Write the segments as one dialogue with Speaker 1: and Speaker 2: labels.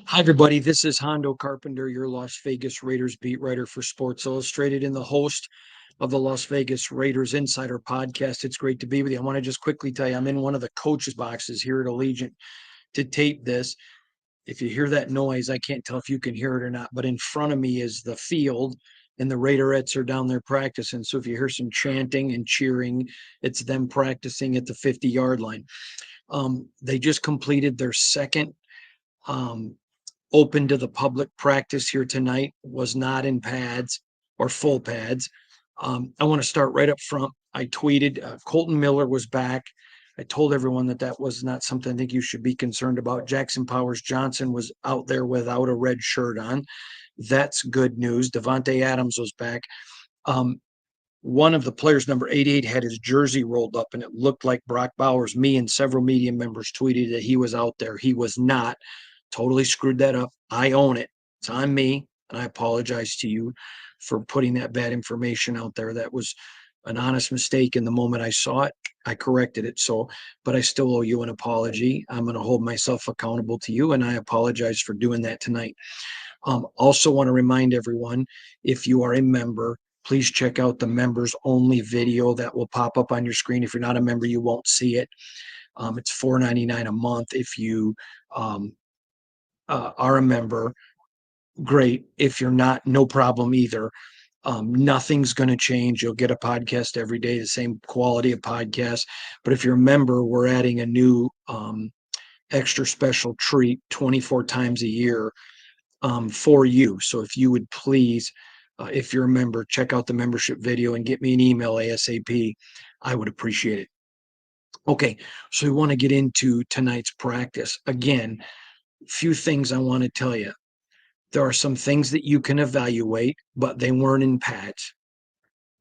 Speaker 1: Hi, everybody. This is Hondo Carpenter, your Las Vegas Raiders beat writer for Sports Illustrated and the host of the Las Vegas Raiders Insider podcast. It's great to be with you. I want to just quickly tell you I'm in one of the coaches' boxes here at Allegiant to tape this. If you hear that noise, I can't tell if you can hear it or not, but in front of me is the field, and the Raiderettes are down there practicing. So if you hear some chanting and cheering, it's them practicing at the 50-yard line. They just completed their second um, open to the public practice here tonight, was not in pads or full pads. I want to start right up front. I tweeted Colton Miller was back. I told everyone that that was not something I think you should be concerned about. Jackson Powers Johnson was out there without a red shirt on. That's good news. Devontae Adams was back. Um, One of the players, number 88, had his jersey rolled up and it looked like Brock Bowers. Me and several media members tweeted that he was out there. He was not. Totally screwed that up. I own it. It's on me. And I apologize to you for putting that bad information out there. That was an honest mistake. And the moment I saw it, I corrected it. So, but I still owe you an apology. I'm going to hold myself accountable to you. And I apologize for doing that tonight. Also, want to remind everyone, if you are a member, please check out the members only video that will pop up on your screen. If you're not a member, you won't see it. It's $4.99 a month. If you um, are a member, great. If you're not, no problem either. Nothing's going to change. You'll get a podcast every day, the same quality of podcast. But if you're a member, we're adding a new extra special treat 24 times a year for you. So if you would please, if you're a member, check out the membership video and get me an email ASAP. I would appreciate it. Okay, so we want to get into tonight's practice. Again, few things I want to tell you. There are some things that you can evaluate, but they weren't in pads.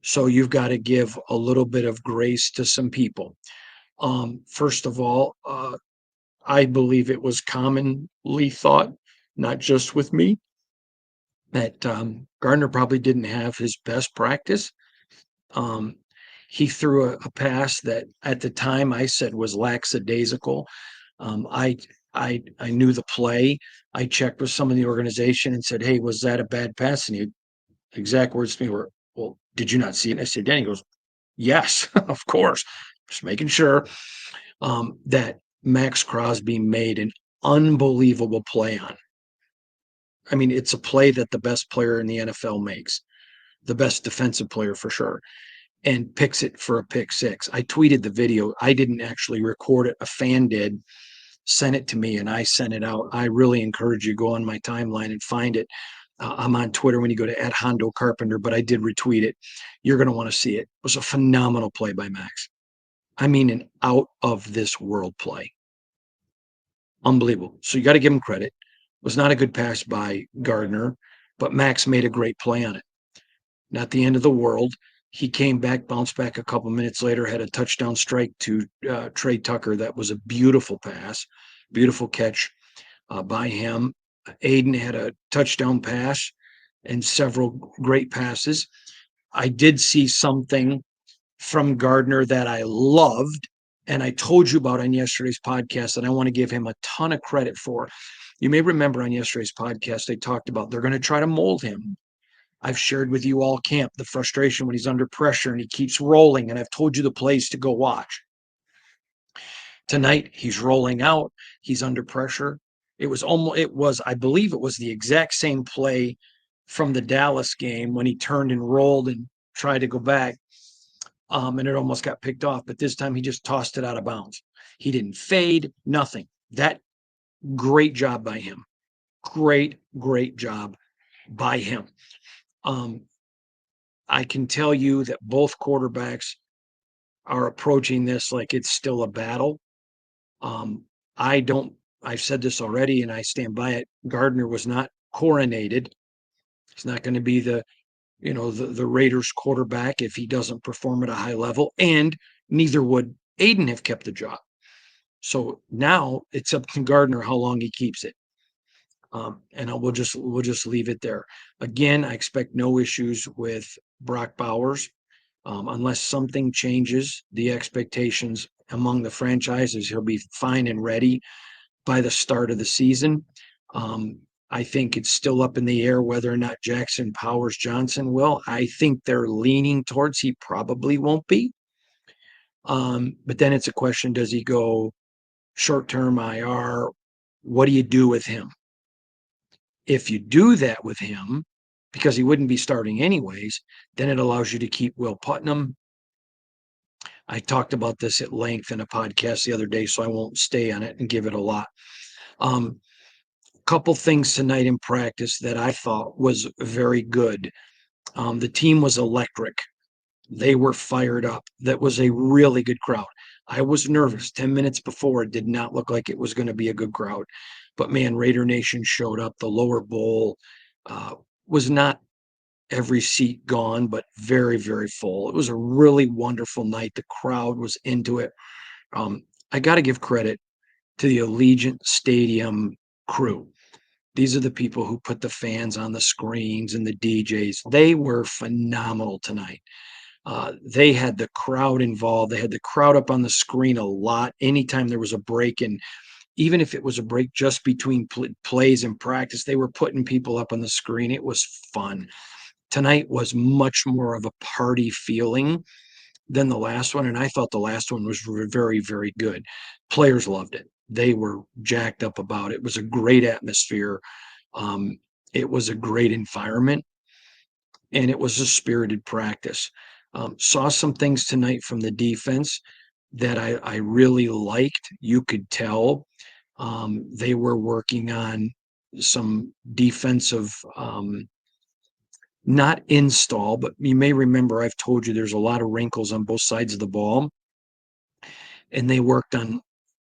Speaker 1: So you've got to give a little bit of grace to some people. First of all, I believe it was commonly thought, not just with me, that Gardner probably didn't have his best practice. Um, he threw a pass that at the time I said was lackadaisical. Um, I I knew the play. I checked with some of the organization and said, "Hey, was that a bad pass?" And he exact words to me were, "Well, did you not see it?" And I said, "Danny." He goes, "Yes, of course." Just making sure that Max Crosby made an unbelievable play on. I mean, it's a play that the best player in the NFL makes, the best defensive player for sure, and picks it for a pick six. I tweeted the video. I didn't actually record it. A fan did, sent it to me, and I sent it out. I really encourage you to go on my timeline and find it. I'm on Twitter when you go to @Hondo Carpenter, but I did retweet it. You're going to want to see it. It was a phenomenal play by Max. I mean, an out of this world play. Unbelievable. So you got to give him credit. It was not a good pass by Gardner, but Max made a great play on it. Not the end of the world. He came back, bounced back a couple minutes later, had a touchdown strike to Trey Tucker. That was a beautiful pass, beautiful catch by him. Aiden had a touchdown pass and several great passes. I did see something from Gardner that I loved, and I told you about on yesterday's podcast, and I want to give him a ton of credit for. You may remember on yesterday's podcast, they talked about they're going to try to mold him. I've shared with you all camp the frustration when he's under pressure and he keeps rolling, and I've told you the plays to go watch. Tonight, he's rolling out, he's under pressure. I believe it was the exact same play from the Dallas game when he turned and rolled and tried to go back, and it almost got picked off. But this time, he just tossed it out of bounds. He didn't fade, nothing. That great job by him. Great job by him. Um, I can tell you that both quarterbacks are approaching this like it's still a battle. Um, I don't, I've said this already and I stand by it. Gardner was not coronated. He's not going to be the Raiders quarterback if he doesn't perform at a high level, and neither would Aiden have kept the job. So now it's up to Gardner how long he keeps it. And we'll just leave it there. Again, I expect no issues with Brock Bowers. Unless something changes the expectations among the franchises, he'll be fine and ready by the start of the season. Um, I think it's still up in the air whether or not Jackson Powers Johnson will. I think they're leaning towards he probably won't be. But then it's a question, does he go short-term IR? What do you do with him? If you do that with him, because he wouldn't be starting anyways, then it allows you to keep Will Putnam. I talked about this at length in a podcast the other day, so I won't stay on it and give it a lot. Couple things tonight in practice that I thought was very good. The team was electric. They were fired up. That was a really good crowd. I was nervous 10 minutes before. It did not look like it was going to be a good crowd. But man, Raider Nation showed up. The lower bowl was not every seat gone, but very, very full. It was a really wonderful night. The crowd was into it. I got to give credit to the Allegiant Stadium crew. These are the people who put the fans on the screens and the DJs. They were phenomenal tonight. They had the crowd involved. They had the crowd up on the screen a lot. Anytime there was a break, and even if it was a break just between plays and practice, they were putting people up on the screen. It was fun. Tonight was much more of a party feeling than the last one, and I thought the last one was very, very good. Players loved it. They were jacked up about it. It was a great atmosphere. Um, it was a great environment, and it was a spirited practice. Saw some things tonight from the defense that I really liked. You could tell they were working on some defensive, not install, but you may remember I've told you there's a lot of wrinkles on both sides of the ball, and they worked on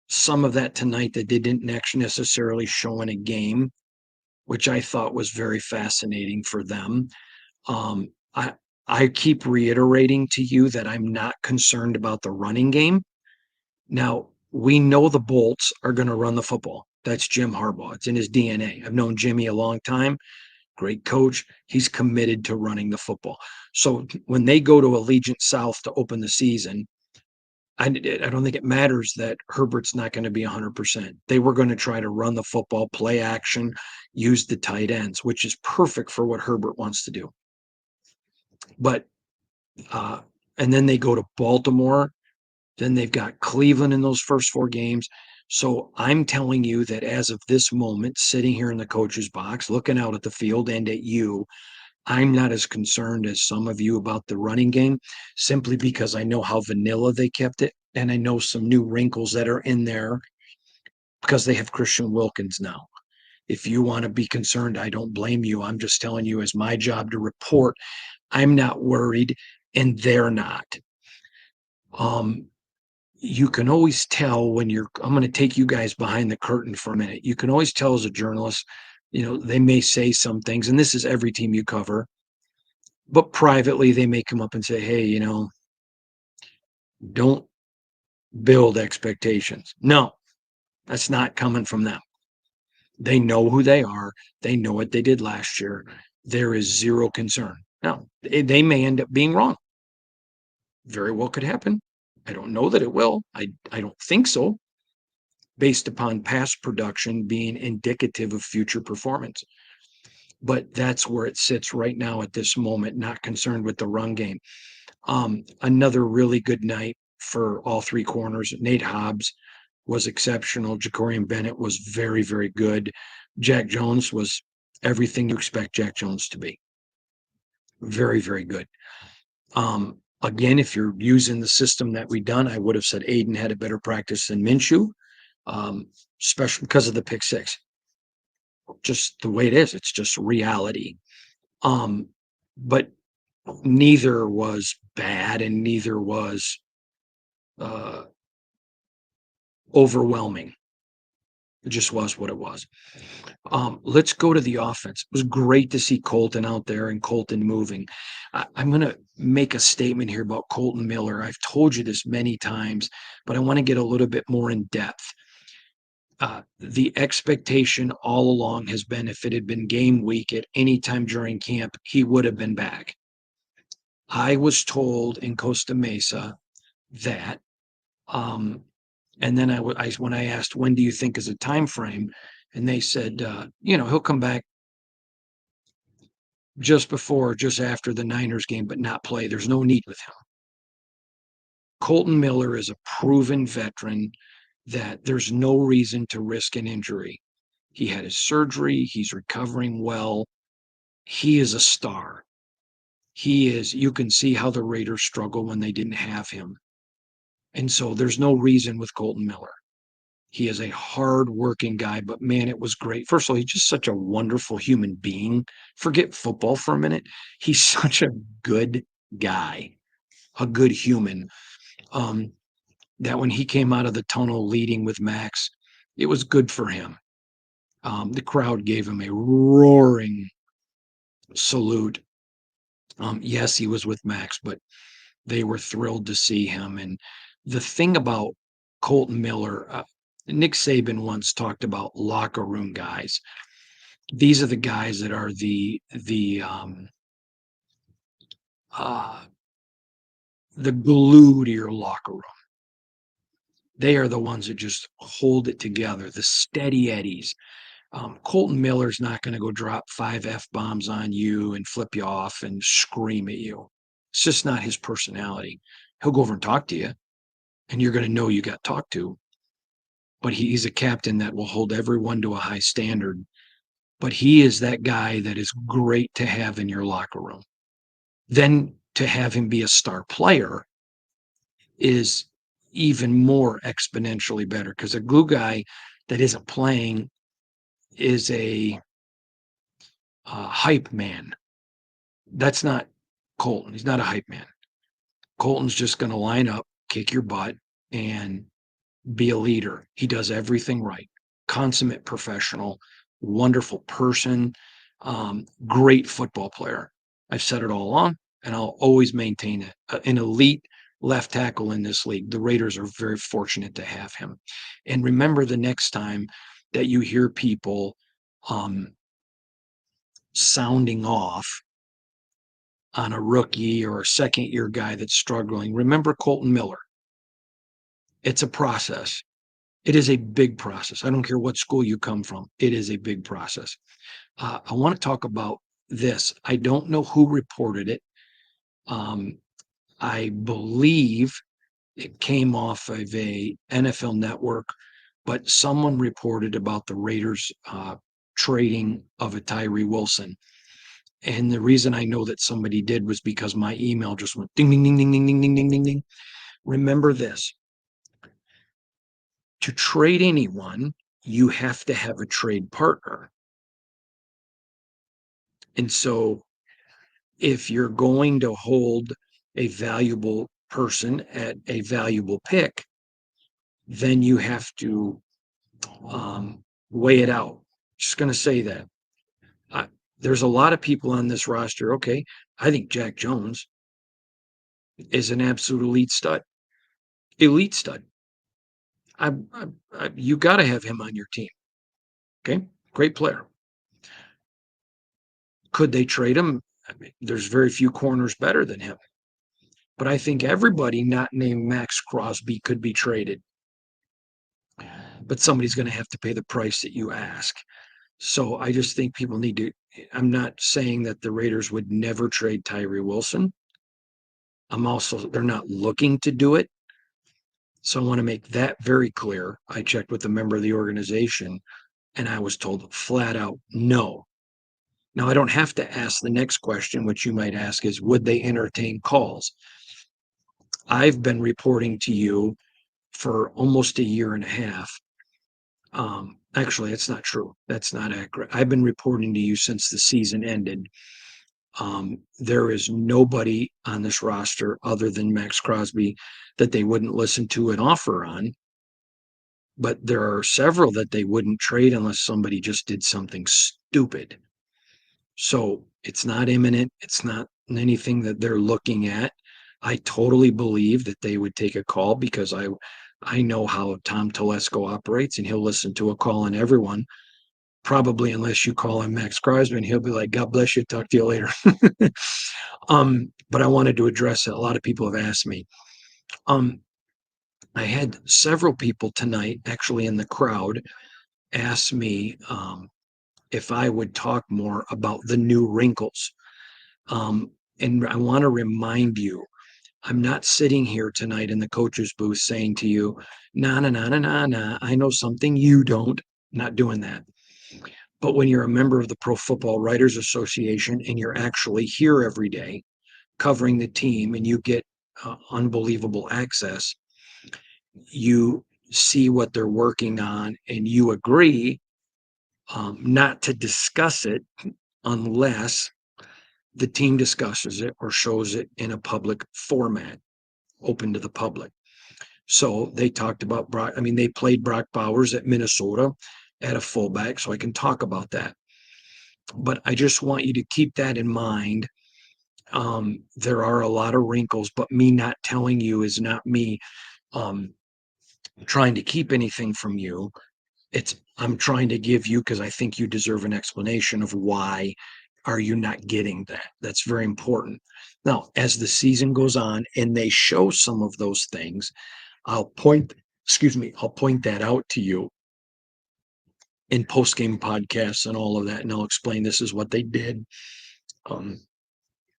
Speaker 1: some of that tonight that they didn't necessarily show in a game, which I thought was very fascinating for them. Um, I I keep reiterating to you that I'm not concerned about the running game. Now, we know the Bolts are going to run the football. That's Jim Harbaugh. It's in his DNA. I've known Jimmy a long time. Great coach. He's committed to running the football. So when they go to Allegiant South to open the season, I don't think it matters that Herbert's not going to be 100%. They were going to try to run the football, play action, use the tight ends, which is perfect for what Herbert wants to do. But uh, and then they go to Baltimore. Then they've got Cleveland in those first 4 games. So I'm telling you that as of this moment, sitting here in the coach's box, looking out at the field and at you, I'm not as concerned as some of you about the running game, simply because I know how vanilla they kept it. And I know some new wrinkles that are in there because they have Christian Wilkins now. If you want to be concerned, I don't blame you. I'm just telling you, as my job to report, I'm not worried and they're not. Um, you can always tell when I'm going to take you guys behind the curtain for a minute. You can always tell as a journalist, they may say some things, and this is every team you cover, but privately they may come up and say, hey, don't build expectations. No, that's not coming from them. They know who they are. They know what they did last year. There is zero concern. Now, they may end up being wrong. Very well could happen. I don't know that it will. I don't think so, based upon past production being indicative of future performance. But that's where it sits right now at this moment, not concerned with the run game. Another really good night for all 3 corners. Nate Hobbs was exceptional. Jacorian Bennett was very, very good. Jack Jones was everything you expect Jack Jones to be. Very, very good. Again, if you're using the system that we done, I would have said Aiden had a better practice than Minshew, especially because of the pick six. Just the way it is. It's just reality. But neither was bad and neither was uh, overwhelming. It just was what it was. Let's go to the offense. It was great to see Colton out there and Colton moving. I'm going to make a statement here about Colton Miller. I've told you this many times, but I want to get a little bit more in depth. The expectation all along has been if it had been game week at any time during camp, he would have been back. I was told in Costa Mesa that, and then when I asked, when do you think is a time frame? and they said, he'll come back just before or just after the Niners game, but not play. There's no need with him. Colton Miller is a proven veteran that there's no reason to risk an injury. He had his surgery. He's recovering well. He is a star. You can see how the Raiders struggle when they didn't have him. And so there's no reason with Colton Miller. He is a hard-working guy, but man, it was great. First of all, he's just such a wonderful human being. Forget football for a minute. He's such a good guy, a good human. Um, that when he came out of the tunnel leading with Max, it was good for him. The crowd gave him a roaring salute. Yes, he was with Max, but they were thrilled to see him. And the thing about Colton Miller, Nick Saban once talked about locker room guys. These are the guys that are uh, the glue to your locker room. They are the ones that just hold it together, the steady eddies. Colton Miller's not going to go drop 5 F-bombs on you and flip you off and scream at you. It's just not his personality. He'll go over and talk to you, and you're going to know you got talked to. But he's a captain that will hold everyone to a high standard. But he is that guy that is great to have in your locker room. Then to have him be a star player is even more exponentially better, because a glue guy that isn't playing is a hype man. That's not Colton. He's not a hype man. Colton's just going to line up, kick your butt, and be a leader. He does everything right. Consummate professional, wonderful person, great football player. I've said it all along, and I'll always maintain it. An elite left tackle in this league. The Raiders are very fortunate to have him. And remember, the next time that you hear people sounding off on a rookie or a second-year guy that's struggling, remember Colton Miller. It's a process. It is a big process. I don't care what school you come from. It is a big process. I want to talk about this. I don't know who reported it. I believe it came off of a NFL network, but someone reported about the Raiders trading of a Tyree Wilson. And the reason I know that somebody did was because my email just went ding, ding, ding, ding, ding, ding, ding, ding, ding, ding. Remember this. To trade anyone, you have to have a trade partner. And so if you're going to hold a valuable person at a valuable pick, then you have to weigh it out. Just going to say that. There's a lot of people on this roster. Okay, I think Jack Jones is an absolute elite stud. Elite stud. You got to have him on your team. Okay, great player. Could they trade him? I mean, there's very few corners better than him. But I think everybody not named Max Crosby could be traded. But somebody's going to have to pay the price that you ask. So I just think people need to. I'm not saying that the Raiders would never trade Tyree Wilson. They're not looking to do it. So I want to make that very clear. I checked with a member of the organization, and I was told flat out no. Now, I don't have to ask the next question, which you might ask is, would they entertain calls? I've been reporting to you for almost a year and a half. Actually, it's not true. That's not accurate. I've been reporting to you since the season ended. There is nobody on this roster other than Max Crosby that they wouldn't listen to an offer on. But there are several that they wouldn't trade unless somebody just did something stupid. So it's not imminent. It's not anything that they're looking at. I totally believe that they would take a call because I know how Tom Telesco operates, and he'll listen to a call on everyone. Probably unless you call him Max Crosby, and he'll be like, "God bless you. Talk to you later." But I wanted to address it. A lot of people have asked me. I had several people tonight, actually in the crowd, asked me if I would talk more about the new wrinkles. And I want to remind you, I'm not sitting here tonight in the coach's booth saying to you, nah, nah, nah, nah, nah, nah, I know something you don't. Not doing that. But when you're a member of the Pro Football Writers Association and you're actually here every day covering the team and you get unbelievable access, you see what they're working on and you agree not to discuss it unless the team discusses it or shows it in a public format open to the public. So they talked about Brock. I mean, they played Brock Bowers at Minnesota at a fullback, so I can talk about that. But I just want you to keep that in mind. There are a lot of wrinkles, but me not telling you is not me um, trying to keep anything from you. It's I'm trying to give you because I think you deserve an explanation of why are you not getting that. That's very important. Now, as the season goes on and they show some of those things, I'll point, excuse me, I'll point that out to you in post game podcasts and all of that, and I'll explain this is what they did. Um,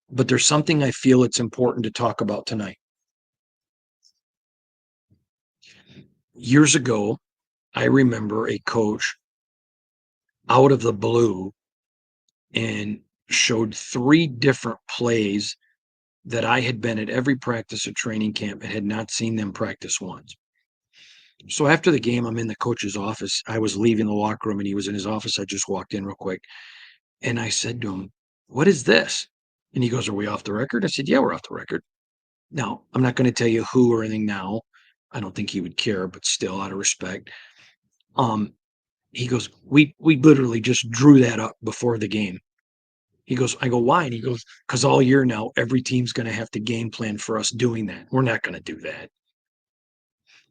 Speaker 1: but there's something I feel it's important to talk about tonight. Years ago, I remember a coach out of the blue and showed three different plays that I had been at every practice at training camp and had not seen them practice once. So after the game, I'm in the coach's office. I was leaving the locker room and he was in his office. I just walked in real quick and I said to him, "What is this?" And he goes, "Are we off the record?" I said, "Yeah, we're off the record." Now, I'm not going to tell you who or anything now. I don't think he would care, but still, out of respect. Um, he goes, "We literally just drew that up before the game." He goes, I go, "Why?" And he goes, "Because all year now, every team's going to have to game plan for us doing that. We're not going to do that."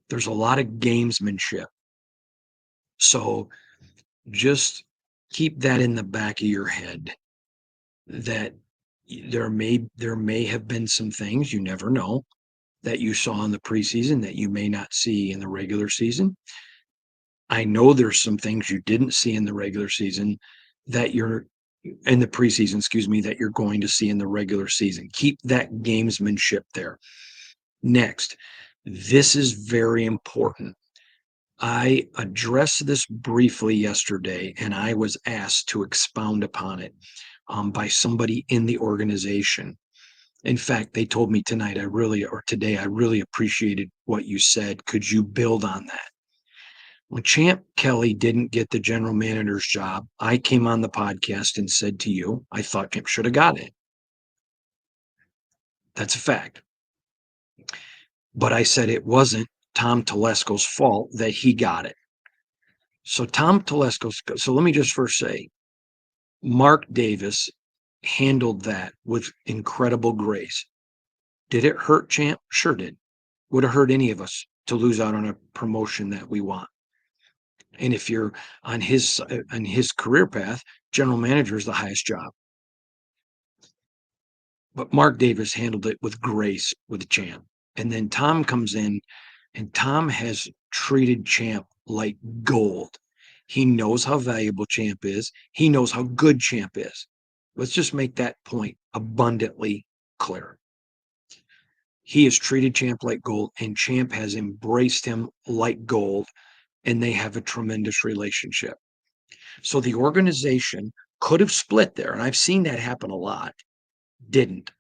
Speaker 1: There's a lot of gamesmanship. So just keep that in the back of your head that there may have been some things, you never know, that you saw in the preseason that you may not see in the regular season. I know there's some things you didn't see in the regular season that you're in the preseason, excuse me, that you're going to see in the regular season. Keep that gamesmanship there. Next, this is very important. I addressed this briefly yesterday and I was asked to expound upon it by somebody in the organization. In fact, they told me tonight, today, I really appreciated what you said. Could you build on that? When Champ Kelly didn't get the general manager's job, I came on the podcast and said to you, I thought Champ should have got it. That's a fact. But I said it wasn't Tom Telesco's fault that he got it. So so let me just first say, Mark Davis handled that with incredible grace. Did it hurt Champ? Sure did. Would have hurt any of us to lose out on a promotion that we want. And if you're on his career path, general manager is the highest job. But Mark Davis handled it with grace with Champ. And then Tom comes in and Tom has treated Champ like gold. He knows how valuable Champ is. He knows how good Champ is. Let's just make that point abundantly clear. He has treated Champ like gold, and Champ has embraced him like gold, and they have a tremendous relationship. So the organization could have split there, and I've seen that happen a lot. Didn't.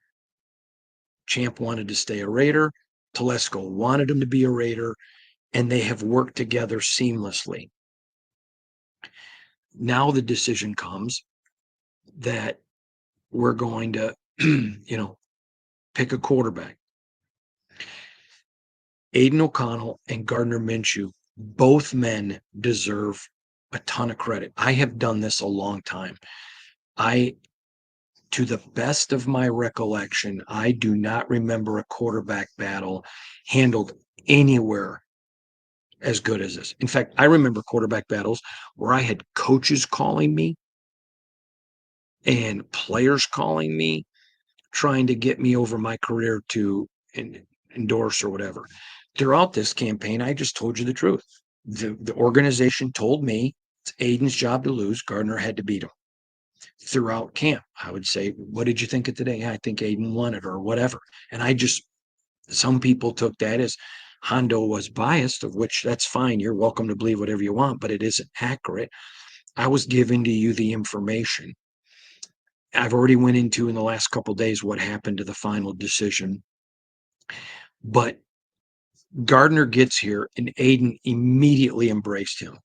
Speaker 1: Champ wanted to stay a Raider. Telesco wanted him to be a Raider, and they have worked together seamlessly. Now the decision comes that we're going to, pick a quarterback. Aiden O'Connell and Gardner Minshew, both men deserve a ton of credit. I have done this a long time. To the best of my recollection, I do not remember a quarterback battle handled anywhere as good as this. In fact, I remember quarterback battles where I had coaches calling me and players calling me, trying to get me over my career to endorse or whatever. Throughout this campaign, I just told you the truth. The organization told me It's Aiden's job to lose. Gardner had to beat him. Throughout camp, I would say, what did you think of today? Yeah, I think Aiden won it or whatever. And some people took that as Hondo was biased, of which that's fine. You're welcome to believe whatever you want, but it isn't accurate. I was giving to you the information. I've already went into in the last couple of days what happened to the final decision. But Gardner gets here and Aiden immediately embraced him.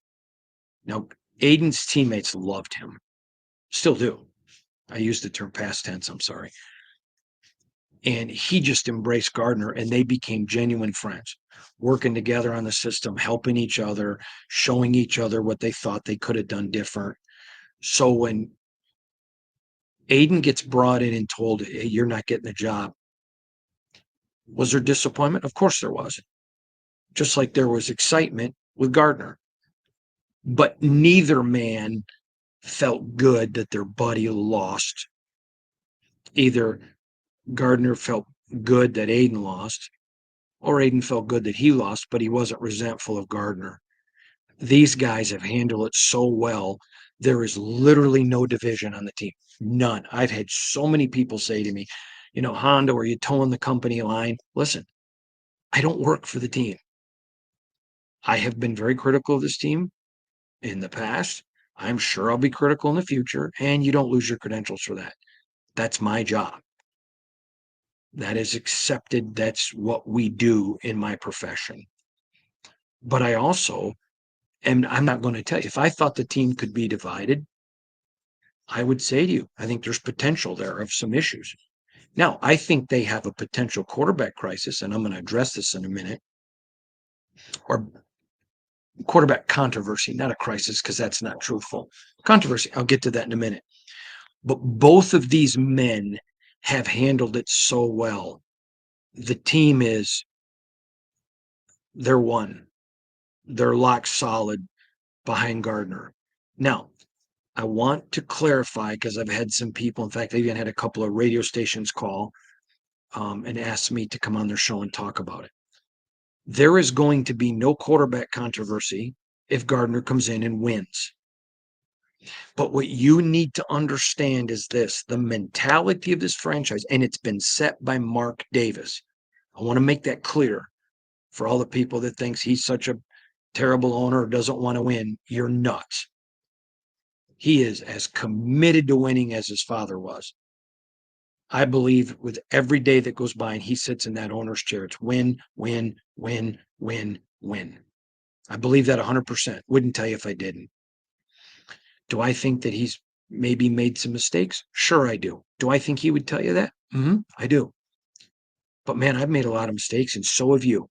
Speaker 1: Now, Aiden's teammates loved him. Still do. I used the term past tense, I'm sorry. And he just embraced Gardner and they became genuine friends, working together on the system, helping each other, showing each other what they thought they could have done different. So when Aiden gets brought in and told, hey, you're not getting the job, was there disappointment? Of course there was. Just like there was excitement with Gardner. But neither man felt good that their buddy lost. Either Gardner felt good that Aiden lost, or Aiden felt good that he lost, but he wasn't resentful of Gardner. These guys have handled it so well. There is literally no division on the team. None. I've had so many people say to me, Hondo, are you towing the company line? Listen, I don't work for the team. I have been very critical of this team in the past. I'm sure I'll be critical in the future, and you don't lose your credentials for that. That's my job. That is accepted. That's what we do in my profession. But I also I'm not going to tell you, if I thought the team could be divided, I would say to you, I think there's potential there of some issues. Now, I think they have a potential quarterback crisis, and I'm going to address this in a minute, or quarterback controversy, not a crisis, because that's not truthful. Controversy, I'll get to that in a minute. But both of these men have handled it so well. The team they're one. They're lock solid behind Gardner. Now, I want to clarify because I've had some people, in fact, I even had a couple of radio stations call and ask me to come on their show and talk about it. There is going to be no quarterback controversy if Gardner comes in and wins. But what you need to understand is this, the mentality of this franchise, and it's been set by Mark Davis. I want to make that clear for all the people that thinks he's such a terrible owner or doesn't want to win. You're nuts. He is as committed to winning as his father was. I believe with every day that goes by and he sits in that owner's chair, it's win, win, win, win, win. I believe that 100%. Wouldn't tell you if I didn't. Do I think that he's maybe made some mistakes? Sure, I do. Do I think he would tell you that? I do. But man, I've made a lot of mistakes, and so have you.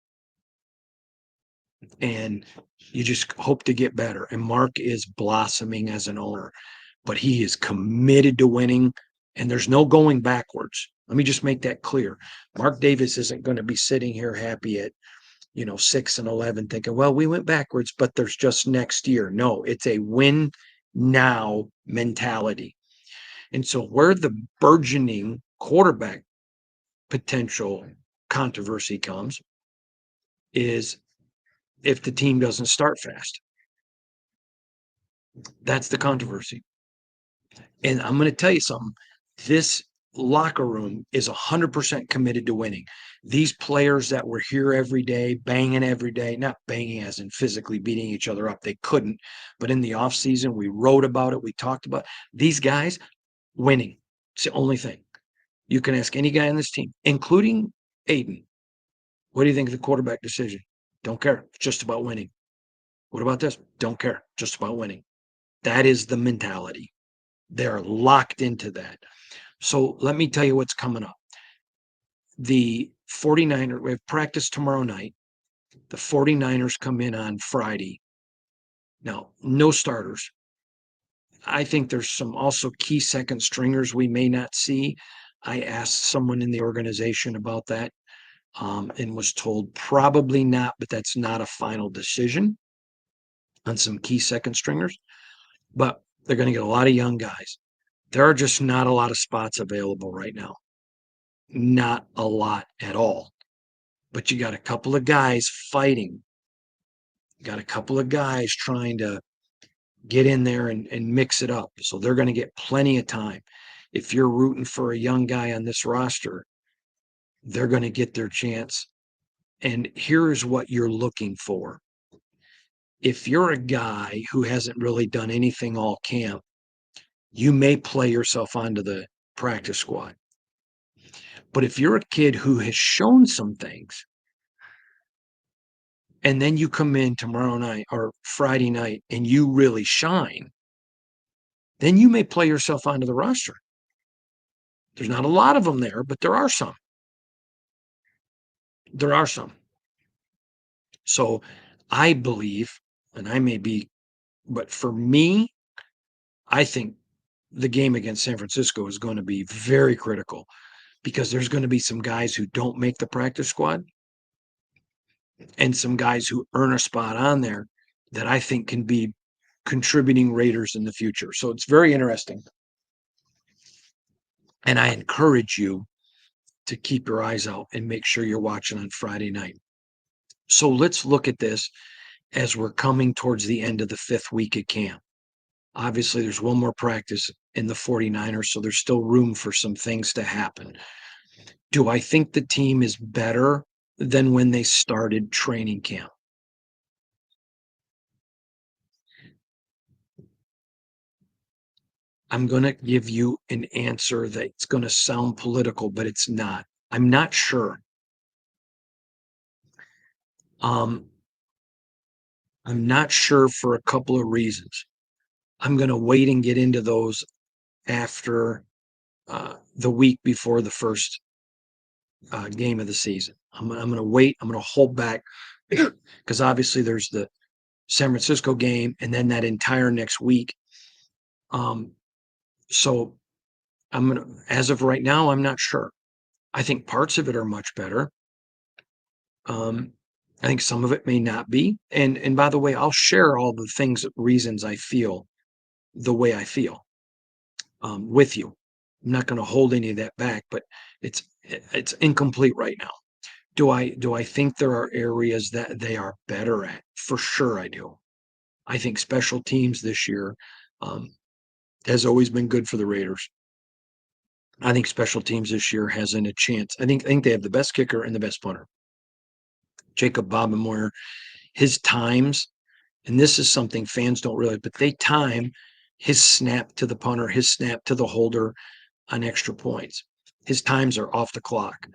Speaker 1: And you just hope to get better. And Mark is blossoming as an owner, but he is committed to winning, and there's no going backwards. Let me just make that clear. Mark Davis isn't going to be sitting here happy at 6-11 thinking, well, we went backwards, but there's just next year. No, it's a win now mentality. And so where the burgeoning quarterback potential controversy comes is if the team doesn't start fast. That's the controversy. And I'm going to tell you something. This locker room is 100% committed to winning. These players that were here every day, banging every day, not banging as in physically beating each other up. They couldn't. But in the offseason, we wrote about it. We talked about it. These guys winning. It's the only thing. You can ask any guy on this team, including Aiden. What do you think of the quarterback decision? Don't care. It's just about winning. What about this? Don't care. Just about winning. That is the mentality. They're locked into that. So let me tell you what's coming up. The 49ers, we have practice tomorrow night. The 49ers come in on Friday. Now, no starters. I think there's some also key second stringers we may not see. I asked someone in the organization about that and was told probably not, but that's not a final decision on some key second stringers. But they're going to get a lot of young guys. There are just not a lot of spots available right now. Not a lot at all. But you got a couple of guys fighting. You got a couple of guys trying to get in there and mix it up. So they're going to get plenty of time. If you're rooting for a young guy on this roster, they're going to get their chance. And here's what you're looking for. If you're a guy who hasn't really done anything all camp, you may play yourself onto the practice squad. But if you're a kid who has shown some things, and then you come in tomorrow night or Friday night and you really shine, then you may play yourself onto the roster. There's not a lot of them there, but there are some. There are some. So I believe, and I may be, but for me, I think the game against San Francisco is going to be very critical because there's going to be some guys who don't make the practice squad and some guys who earn a spot on there that I think can be contributing Raiders in the future. So it's very interesting. And I encourage you to keep your eyes out and make sure you're watching on Friday night. So let's look at this as we're coming towards the end of the 5th week of camp. Obviously, there's one more practice in the 49ers, so there's still room for some things to happen. Do I think the team is better than when they started training camp? I'm going to give you an answer that's going to sound political, but it's not. I'm not sure. Um, I'm not sure for a couple of reasons. I'm going to wait and get into those after the week before the first game of the season. I'm going to wait. I'm going to hold back because obviously there's the San Francisco game and then that entire next week. So I'm going to, as of right now, I'm not sure. I think parts of it are much better. I think some of it may not be. And by the way, I'll share all the reasons I feel the way I feel with you. I'm not going to hold any of that back, but it's incomplete right now. Do I think there are areas that they are better at? For sure, I do. I think special teams this year um, has always been good for the Raiders. I think special teams this year has a chance. I think they have the best kicker and the best punter. Jacob Bobenmoyer, his times, and this is something fans don't realize, but they time his snap to the punter, his snap to the holder on extra points. His times are off the clock.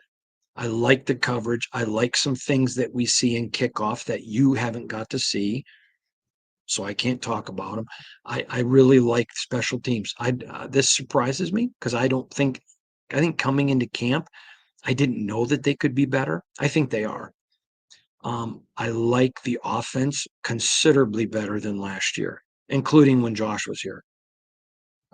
Speaker 1: I like the coverage. I like some things that we see in kickoff that you haven't got to see, so I can't talk about them. I really like special teams. This surprises me because I think coming into camp, I didn't know that they could be better. I think they are. I like the offense considerably better than last year, including when Josh was here.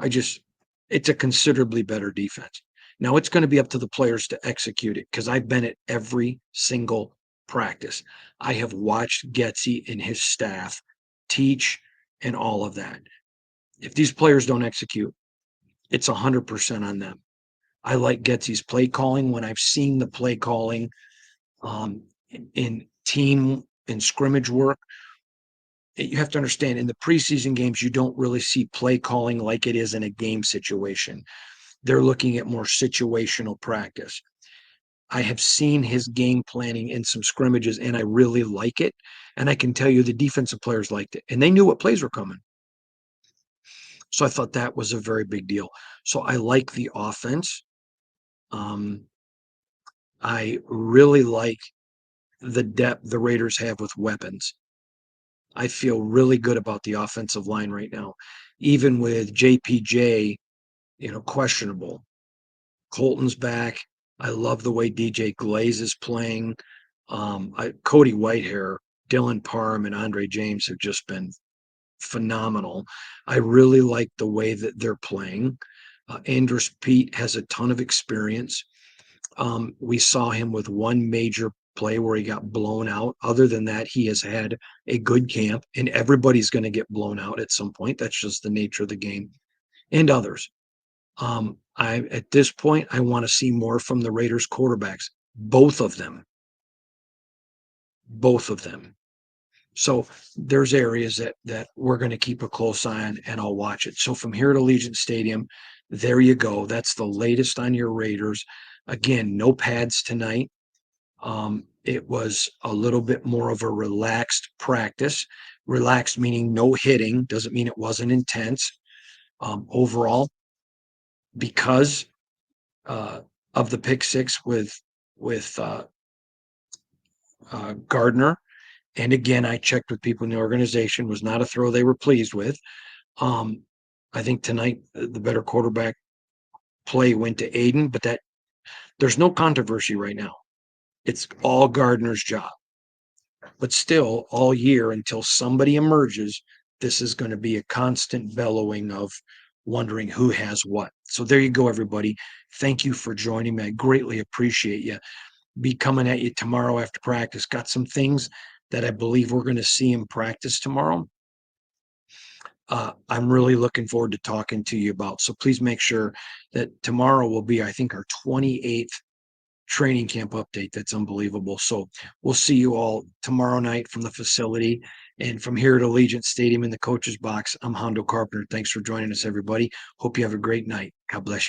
Speaker 1: It's a considerably better defense. Now it's going to be up to the players to execute it because I've been at every single practice. I have watched Getsy and his staff teach and all of that. If these players don't execute, it's 100% on them. I like Getsy's play calling when I've seen the play calling in team and scrimmage work. You have to understand in the preseason games, you don't really see play calling like it is in a game situation. They're looking at more situational practice. I have seen his game planning in some scrimmages, and I really like it. And I can tell you the defensive players liked it, and they knew what plays were coming. So I thought that was a very big deal. So I like the offense. I really like the depth the Raiders have with weapons. I feel really good about the offensive line right now, even with JPJ, questionable. Colton's back. I love the way DJ Glaze is playing. Cody Whitehair, Dylan Parham, and Andre James have just been phenomenal. I really like the way that they're playing. Andrus Pete has a ton of experience. We saw him with one major play where he got blown out. Other than that, he has had a good camp, and everybody's going to get blown out at some point. That's just the nature of the game, and others. At this point, I want to see more from the Raiders quarterbacks, both of them. Both of them. So there's areas that we're going to keep a close eye on, and I'll watch it. So from here to Allegiant Stadium, there you go. That's the latest on your Raiders. Again, no pads tonight. It was a little bit more of a relaxed practice. Relaxed meaning no hitting, doesn't mean it wasn't intense. Overall, because uh, of the pick six with Gardner. And again, I checked with people in the organization, was not a throw they were pleased with. Um, I think tonight the better quarterback play went to Aiden, but that there's no controversy right now. It's all Gardner's job. But still, all year until somebody emerges, this is going to be a constant bellowing of wondering who has what. So there you go, everybody. Thank you for joining me. I greatly appreciate you. Be coming at you tomorrow after practice. Got some things that I believe we're going to see in practice tomorrow. I'm really looking forward to talking to you about. So please make sure that tomorrow will be, I think, our 28th training camp update. That's unbelievable. So we'll see you all tomorrow night from the facility and from here at Allegiant Stadium in the coach's box. I'm Hondo Carpenter. Thanks for joining us, everybody. Hope you have a great night. God bless you.